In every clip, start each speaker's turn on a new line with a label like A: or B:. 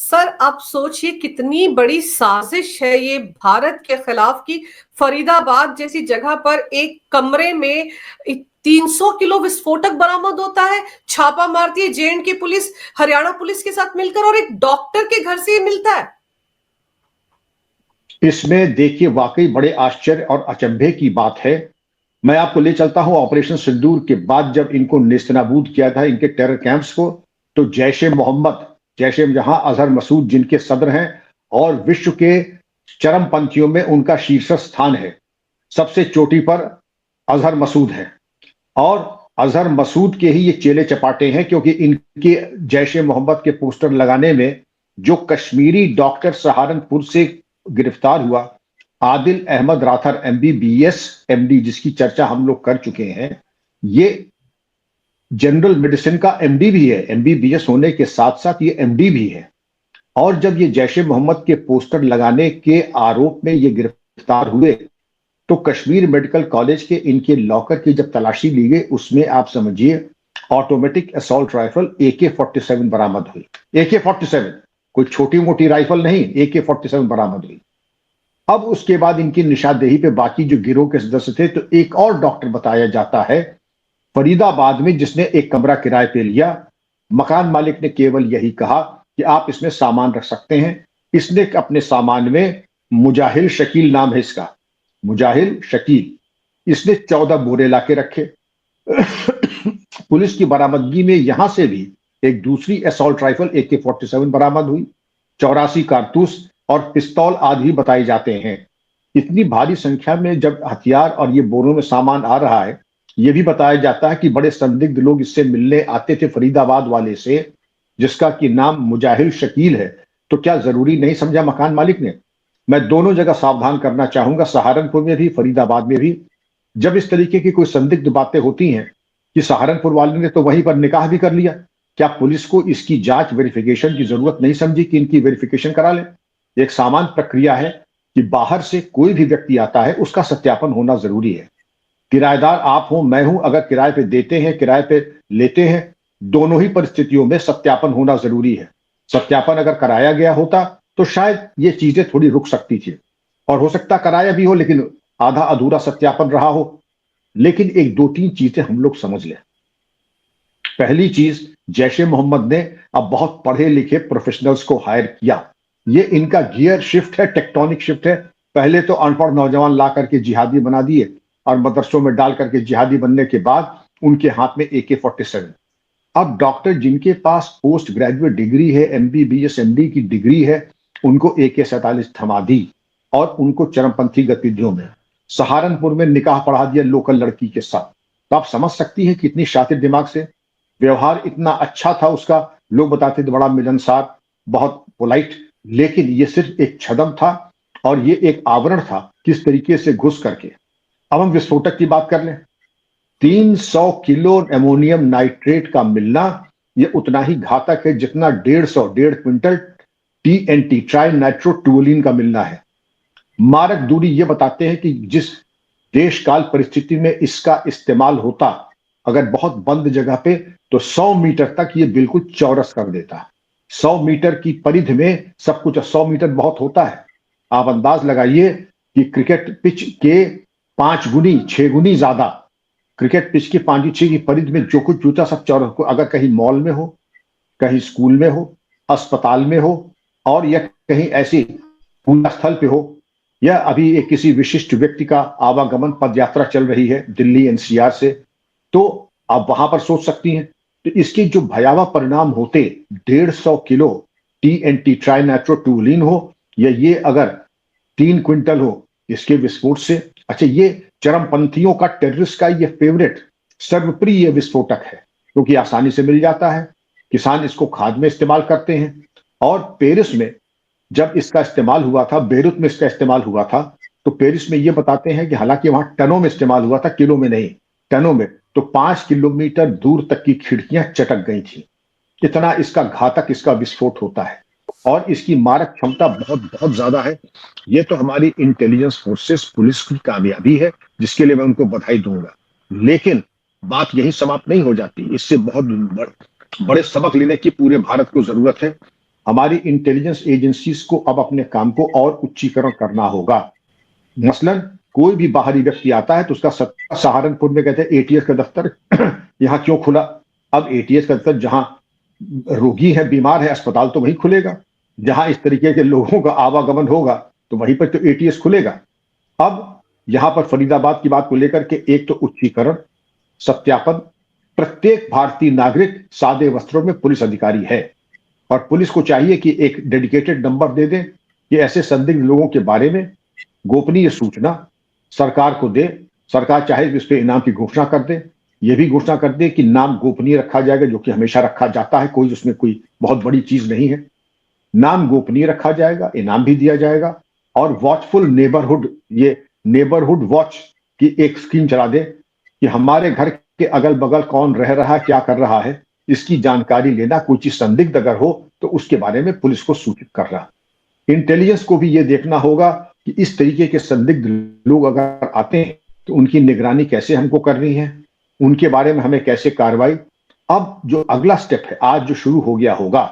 A: Sir आप सोचिए कितनी बड़ी साजिश है ये भारत के खिलाफ की। फरीदाबाद जैसी जगह पर एक कमरे में 300 किलो विस्फोटक बरामद होता है। छापा मारती है जे.एंड.के पुलिस हरियाणा पुलिस के साथ मिलकर और एक डॉक्टर के घर से ये मिलता है।
B: इसमें देखिए वाकई बड़े आश्चर्य और अचंभे की बात है। मैं आपको ले चलता हूं ऑपरेशन सिंदूर के बाद जब इनको नेस्तनाबूद किया था इनके टेरर कैंप्स को, तो जैश ए जहां अजहर मसूद जिनके सदर हैं और विश्व के चरमपंथियों में उनका शीर्ष स्थान है, सबसे चोटी पर अजहर मसूद है। और अजहर मसूद के ही ये चेले चपाटे हैं, क्योंकि इनके जैश ए मोहम्मद के पोस्टर लगाने में जो कश्मीरी डॉक्टर सहारनपुर से गिरफ्तार हुआ, आदिल अहमद राथर MBBS MD, जिसकी चर्चा हम लोग कर चुके हैं, ये जनरल मेडिसिन का MD भी है, MBBS होने के साथ साथ ये MD भी है। और जब ये जैश ए मोहम्मद के पोस्टर लगाने के आरोप में ये गिरफ्तार हुए, तो कश्मीर मेडिकल कॉलेज के इनके लॉकर की जब तलाशी ली गई, उसमें आप समझिए ऑटोमेटिक असॉल्ट राइफल AK-47 बरामद हुई। AK-47 कोई छोटी मोटी राइफल नहीं, AK-47 बरामद हुई। अब उसके बाद इनकी निशानदेही पे बाकी जो गिरोह के सदस्य थे, तो एक और डॉक्टर बताया जाता है फरीदाबाद में जिसने एक कमरा किराए पे लिया। मकान मालिक ने केवल यही कहा कि आप इसमें सामान रख सकते हैं। इसने अपने सामान में मुजाहिल शकील नाम है इसका, मुजाहिल शकील, इसने 14 बोरे लाके रखे। पुलिस की बरामदगी में यहां से भी एक दूसरी असॉल्ट राइफल AK-47 बरामद हुई, 84 कारतूस और पिस्तौल आदि भी बताए जाते हैं। इतनी भारी संख्या में जब हथियार और ये बोरों में सामान आ रहा है, यह भी बताया जाता है कि बड़े संदिग्ध लोग इससे मिलने आते थे फरीदाबाद वाले से, जिसका कि नाम मुजाहिल शकील है। तो क्या जरूरी नहीं समझा मकान मालिक ने? मैं दोनों जगह सावधान करना चाहूंगा, सहारनपुर में भी फरीदाबाद में भी, जब इस तरीके की कोई संदिग्ध बातें होती हैं कि सहारनपुर वाले ने तो वहीं पर निकाह भी कर लिया, क्या पुलिस को इसकी जांच वेरिफिकेशन की जरूरत नहीं समझी कि इनकी वेरिफिकेशन करा ले? एक सामान्य प्रक्रिया है कि बाहर से कोई भी व्यक्ति आता है उसका सत्यापन होना जरूरी है। किराएदार आप हो मैं हूं, अगर किराए पे देते हैं किराए पे लेते हैं, दोनों ही परिस्थितियों में सत्यापन होना जरूरी है। सत्यापन अगर कराया गया होता तो शायद ये चीजें थोड़ी रुक सकती थी, और हो सकता कराया भी हो लेकिन आधा अधूरा सत्यापन रहा हो। लेकिन एक दो तीन चीजें हम लोग समझ लें। पहली चीज, जैश ए मोहम्मद ने अब बहुत पढ़े लिखे प्रोफेशनल्स को हायर किया। ये इनका गियर शिफ्ट है, टेक्टोनिक शिफ्ट है। पहले तो अनपढ़ नौजवान ला करके जिहादी बना दिए और मदरसों में डाल करके जिहादी बनने के बाद उनके हाथ में AK-47। अब डॉक्टर जिनके पास पोस्ट ग्रेजुएट डिग्री है, MBBS MD की डिग्री है, उनको AK-47 थमा दी और उनको चरमपंथी गतिविधियों में सहारनपुर में निकाह पढ़ा दिया लोकल लड़की के साथ। तो आप समझ सकती हैं कितनी शातिर दिमाग से। व्यवहार इतना अच्छा था उसका, लोग बताते थे बड़ा मिलनसार, बहुत पोलाइट, लेकिन ये सिर्फ एक छदम था और ये एक आवरण था किस तरीके से घुस करके। अब हम विस्फोटक की बात कर लें। 300 किलो एमोनियम नाइट्रेट का मिलना यह उतना ही घातक है जितना 1.5 क्विंटल TNT ट्राई नाइट्रोटोलुइन का मिलना है। मारक दूरी यह बताते हैं कि जिस देश काल परिस्थिति में इसका इस्तेमाल होता, अगर बहुत बंद जगह पे, तो 100 मीटर तक ये बिल्कुल चौरस कर देता। 100 मीटर की परिधि में सब कुछ, 100 मीटर बहुत होता है। आप अंदाज लगाइए कि क्रिकेट पिच के 5 गुनी 6 गुनी ज्यादा, क्रिकेट पिच के 5-6 की परिधि में जो कुछ जूता सब चौरस को, अगर कहीं मॉल में हो, कहीं स्कूल में हो, अस्पताल में हो, और या कहीं ऐसी पूजा स्थल पे हो, या अभी एक किसी विशिष्ट व्यक्ति का आवागमन पद यात्रा चल रही है दिल्ली NCR से, तो आप वहां पर सोच सकती हैं। तो इसके जो भयावह परिणाम होते, 150 किलो TNT ट्राई नाइट्रोटोलुइन हो, या ये अगर 3 क्विंटल हो इसके विस्फोट से। अच्छा, ये चरमपंथियों का, टेररिस्ट का ये फेवरेट सर्वप्रिय विस्फोटक है, क्योंकि आसानी से मिल जाता है। किसान इसको खाद में इस्तेमाल करते हैं। और पेरिस में जब इसका इस्तेमाल हुआ था, बेरूत में इसका इस्तेमाल हुआ था, तो पेरिस में ये बताते हैं कि हालांकि वहां टनों में इस्तेमाल हुआ था, किलो में नहीं, टनों में, तो 5 किलोमीटर दूर तक की खिड़कियां चटक गई थी। इतना इसका घातक इसका विस्फोट होता है और इसकी मारक क्षमता बहुत बहुत ज्यादा है। ये तो हमारी इंटेलिजेंस फोर्सेस, पुलिस की कामयाबी है, जिसके लिए मैं उनको बधाई दूंगा। लेकिन बात यही समाप्त नहीं हो जाती, इससे बहुत बड़े सबक लेने की पूरे भारत को जरूरत है। हमारी इंटेलिजेंस एजेंसीज को अब अपने काम को और उच्चीकरण करना होगा। मसलन कोई भी बाहरी व्यक्ति आता है तो उसका सहारनपुर में कहते हैं एटीएस का दफ्तर यहाँ क्यों खुला? अब एटीएस का दफ्तर जहां रोगी है, बीमार है, अस्पताल तो वहीं खुलेगा। जहां इस तरीके के लोगों का आवागमन होगा तो वहीं पर तो एटीएस खुलेगा। अब यहां पर फरीदाबाद की बात को लेकर के एक तो उच्चीकरण, सत्यापन, प्रत्येक भारतीय नागरिक सादे वस्त्रों में पुलिस अधिकारी है और पुलिस को चाहिए कि एक डेडिकेटेड नंबर दे दें कि ऐसे संदिग्ध लोगों के बारे में गोपनीय सूचना सरकार को दे। सरकार चाहे इस पर इनाम की घोषणा कर दे, यह भी घोषणा कर दे कि नाम गोपनीय रखा जाएगा, जो कि हमेशा रखा जाता है, कोई उसमें कोई बहुत बड़ी चीज नहीं है। नाम गोपनीय रखा जाएगा, इनाम भी दिया जाएगा और वॉचफुल नेबरहुड, ये नेबरहुड वॉच की एक स्कीम चला दे कि हमारे घर के अगल बगल कौन रह रहा है, क्या कर रहा है, इसकी जानकारी लेना, कोई चीज संदिग्ध अगर हो तो उसके बारे में पुलिस को सूचित कर रहा। इंटेलिजेंस को भी यह देखना होगा कि इस तरीके के संदिग्ध लोग अगर आते हैं तो उनकी निगरानी कैसे हमको करनी है, उनके बारे में हमें कैसे कार्रवाई। अब जो अगला स्टेप है आज जो शुरू हो गया होगा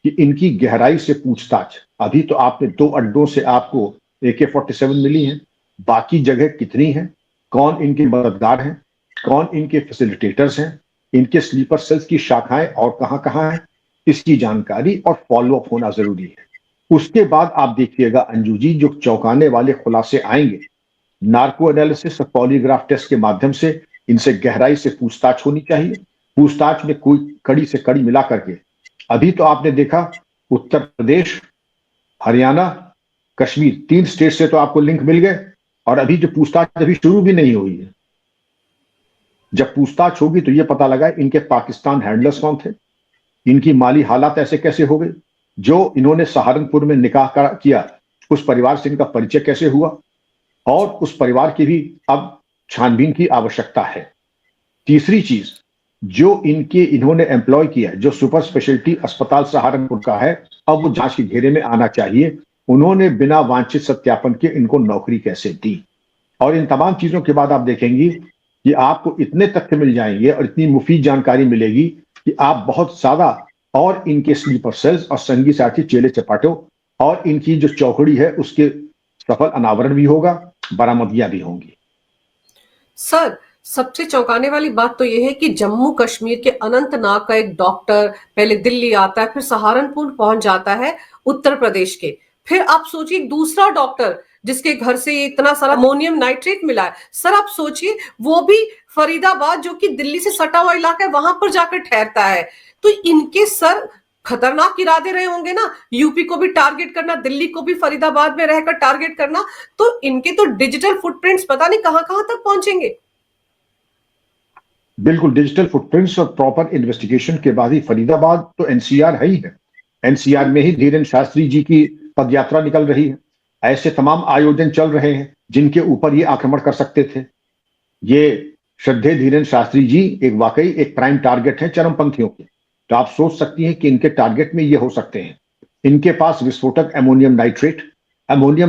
B: कि इनकी गहराई से पूछताछ। अभी तो आपने 2 अड्डों से आपको AK-47 मिली है, बाकी जगह कितनी है, कौन इनके मददगार हैं, कौन इनके फैसिलिटेटर्स हैं, इनके स्लीपर सेल्स की शाखाएं और कहां-कहां हैं, इसकी जानकारी और फॉलोअप होना जरूरी है। उसके बाद आप देखिएगा अंजू जी, जो चौंकाने वाले खुलासे आएंगे, नार्को एनालिसिस और पॉलीग्राफ टेस्ट के माध्यम से इनसे गहराई से पूछताछ होनी चाहिए। पूछताछ में कोई कड़ी से कड़ी मिला करके, अभी तो आपने देखा उत्तर प्रदेश, हरियाणा, कश्मीर, 3 स्टेट से तो आपको लिंक मिल गए और अभी जो पूछताछ अभी शुरू भी नहीं हुई है। जब पूछताछ होगी तो यह पता लगा इनके पाकिस्तान हैंडलर्स कौन थे, इनकी माली हालात ऐसे कैसे हो गए, जो इन्होंने सहारनपुर में निकाह किया उस परिवार से इनका परिचय कैसे हुआ, और उस परिवार की भी अब छानबीन की आवश्यकता है। तीसरी चीज, जो इन्होंने एम्प्लॉय किया, जो सुपर स्पेशलिटी अस्पताल सहारनपुर का है, अब वो जांच के घेरे में आना चाहिए। उन्होंने बिना वांछित सत्यापन के इनको नौकरी कैसे दी। और इन तमाम चीजों के बाद आप देखेंगी कि आपको इतने तथ्य मिल जाएंगे और इतनी मुफीद जानकारी मिलेगी कि आप बहुत ज्यादा और इनके स्लीपर सेल्स और संगी साथी चेले चपाटों और इनकी जो चौकड़ी है उसके सफल अनावरण भी होगा, बरामदगियां भी होंगी।
A: सर, सबसे चौंकाने वाली बात तो यह है कि जम्मू कश्मीर के अनंतनाग का एक डॉक्टर पहले दिल्ली आता है, फिर सहारनपुर पहुंच जाता है उत्तर प्रदेश के। फिर आप सोचिए दूसरा डॉक्टर जिसके घर से इतना सारा अमोनियम नाइट्रेट मिला है, सर आप सोचिए वो भी फरीदाबाद जो कि दिल्ली से सटा हुआ इलाका है वहां पर जाकर ठहरता है। तो इनके सर खतरनाक इरादे रहे होंगे ना, यूपी को भी टारगेट करना, दिल्ली को भी फरीदाबाद में रहकर टारगेट करना। तो इनके तो डिजिटल फुटप्रिंट्स पता नहीं कहां कहां तक पहुंचेंगे।
B: बिल्कुल, डिजिटल फुटप्रिंट्स और प्रॉपर इन्वेस्टिगेशन के बाद ही फरीदाबाद तो एनसीआर है ही है। एनसीआर में ही धीरेन्द्र शास्त्री जी की पदयात्रा निकल रही है। ऐसे तमाम आयोजन चल रहे हैं जिनके ऊपर ये आक्रमण कर सकते थे। ये श्रद्धेय धीरेन्द्र शास्त्री जी वाकई एक प्राइम टारगेट है चरमपंथियों के। तो आप सोच सकती हैं कि इनके टारगेट में ये हो सकते हैं। इनके पास विस्फोटक अमोनियम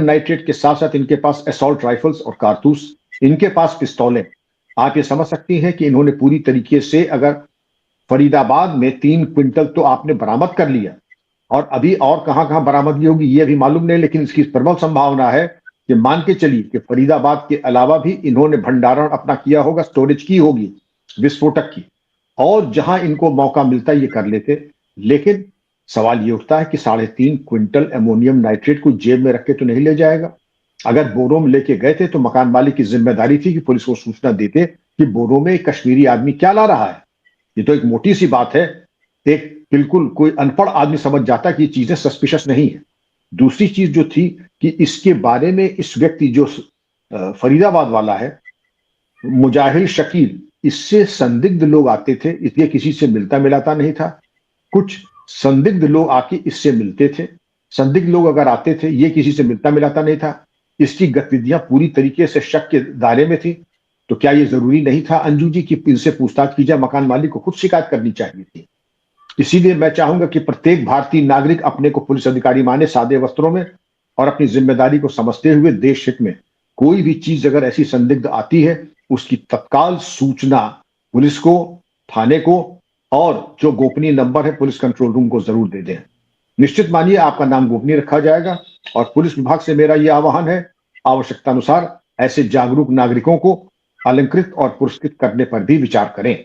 B: नाइट्रेट के साथ साथ इनके पास असॉल्ट राइफल्स और कारतूस, इनके पास पिस्तौलें। आप ये समझ सकती हैं कि इन्होंने पूरी तरीके से, अगर फरीदाबाद में 3 क्विंटल तो आपने बरामद कर लिया और अभी और कहां कहां बरामदगी होगी ये अभी मालूम नहीं, लेकिन इसकी प्रबल संभावना है कि मान के चलिए कि फरीदाबाद के अलावा भी इन्होंने भंडारण अपना किया होगा, स्टोरेज की होगी विस्फोटक की, और जहां इनको मौका मिलता है ये कर लेते। लेकिन सवाल ये उठता है कि 3.5 क्विंटल अमोनियम नाइट्रेट को जेब में रख के तो नहीं ले जाएगा। अगर बोरों में लेके गए थे तो मकान मालिक की जिम्मेदारी थी कि पुलिस को सूचना देते कि बोरों में एक कश्मीरी आदमी क्या ला रहा है। ये तो एक मोटी सी बात है, एक बिल्कुल कोई अनपढ़ आदमी समझ जाता कि ये चीजें सस्पिशियस नहीं है। दूसरी चीज जो थी कि इसके बारे में इस व्यक्ति जो फरीदाबाद वाला है, मुजाहिल शकील, इससे संदिग्ध लोग आते थे, इसलिए किसी से मिलता मिलाता नहीं था। कुछ संदिग्ध लोग आके इससे मिलते थे, संदिग्ध लोग अगर आते थे ये किसी से मिलता मिलाता नहीं था। इसकी गतिविधियां पूरी तरीके से शक के दायरे में थी। तो क्या ये जरूरी नहीं था अंजू जी कि इनसे पूछताछ की जाए? मकान मालिक को खुद शिकायत करनी चाहिए थी। इसीलिए मैं चाहूंगा कि प्रत्येक भारतीय नागरिक अपने को पुलिस अधिकारी माने, सादे वस्त्रों में, और अपनी जिम्मेदारी को समझते हुए देश हित में कोई भी चीज अगर ऐसी संदिग्ध आती है उसकी तत्काल सूचना पुलिस को, थाने को, और जो गोपनीय नंबर है पुलिस कंट्रोल रूम को जरूर दे दें। निश्चित मानिए आपका नाम गोपनीय रखा जाएगा और पुलिस विभाग से मेरा यह आह्वान है, आवश्यकता अनुसार ऐसे जागरूक नागरिकों को अलंकृत और पुरस्कृत करने पर भी विचार करें।